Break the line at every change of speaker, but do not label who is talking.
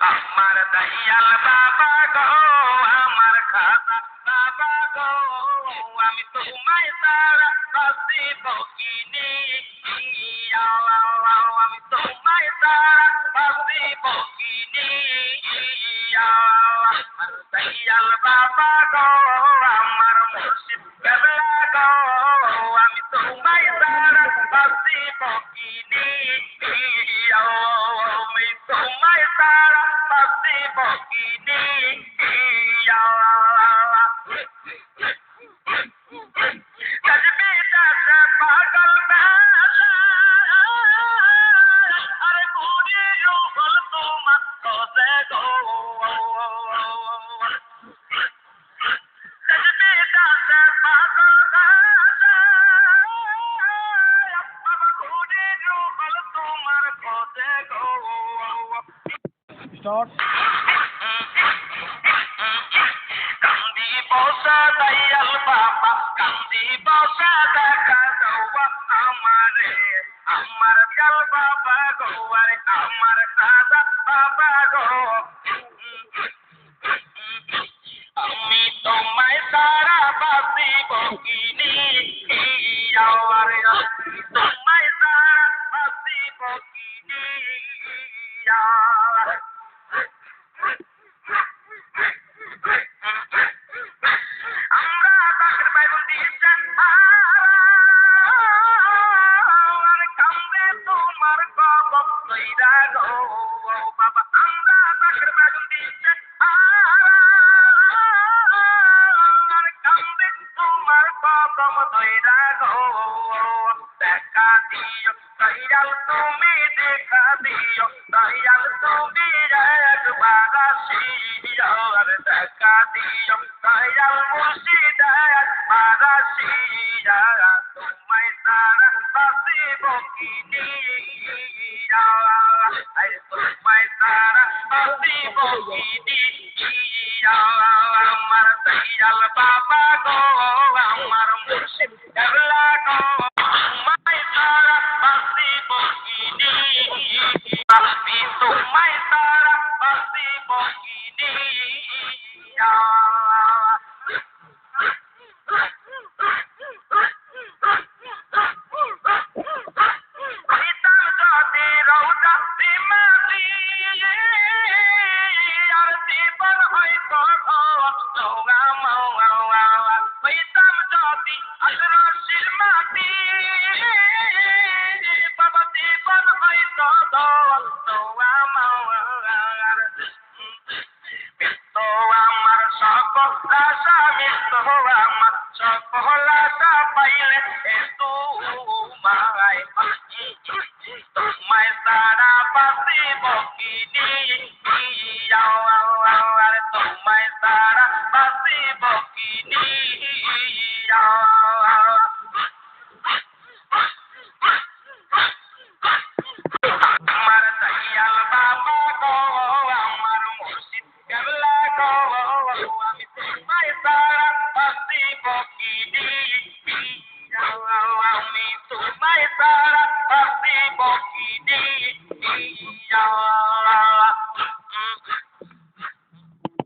আমার দয়াল বাবা গো, আমার খাজা বাবা গো, আমি তোমায় সারা বাঁচিব কিনি, আমি তোমায় সারা বাঁচিব কিনি, আমার দয়াল বাবা গো, আমার মুর্শিদ কেবলা গো, আমি তোমায় সারা বাঁচিব কিনি, আমি তোমায় সারা বাঁচিব কিনি, পাগল বেলা আরে ঘুরে রুবল তোমার খোঁজে গো, পাগল বেলা ঘুরে রুবল তোমার খোঁজে গো।
Start.
কান্দি বসা দয়াল বাবা, কান্দি বসা দেখা দেওয়া আমারে, আমার দয়াল বাবা গো, আরে আমার দাদা বাবা গো, আমি তোমায় সারা বাঁচিব কিনি, আরে আমি তোমায় সারা বাঁচিব কিনি, আমরা তাকের বাইরে দিয়েছেন আর কান্দে তোমার কদম দইরা গো বাবা, আমরা তাকের বাইরে দিয়েছেন আর কান্দে তোমার কদম দইরা গো, দেখা দিও দয়াল তুমি, দেখা দিও দয়াল তুমি একবার আসিও, আর দেখা দিও দয়াল মুর্শিদ একবার আসিয়া, তোমায় সারা বাঁচিব কিনি, তোমায় সারা বাঁচিব কিনি, আমার দয়াল বাবা গো, আমার মুর্শিদ কেবলা গো, তোমায় সারা বাঁচিব কিনি, আমি তোমায় সারা বাঁচিব কিনি, পিতার যদি রৌদা শ্রীমতী আর জীবন হয়তো পিতাম যদি আসর শ্রীমতী বাবা জীবন হয়তো মৃত্যু আমার সকল আশা, মৃত্যু আমার সকল আশা পাইলে তোমায়, তোমায় সারা বাঁচিব কিনি, তোমায় সারা বাঁচিব কিনি, আমার দয়াল বাবা গো, আমার মুর্শিদ কেবলা গো, আমি তোমায় সারা বাঁচিব কিনি,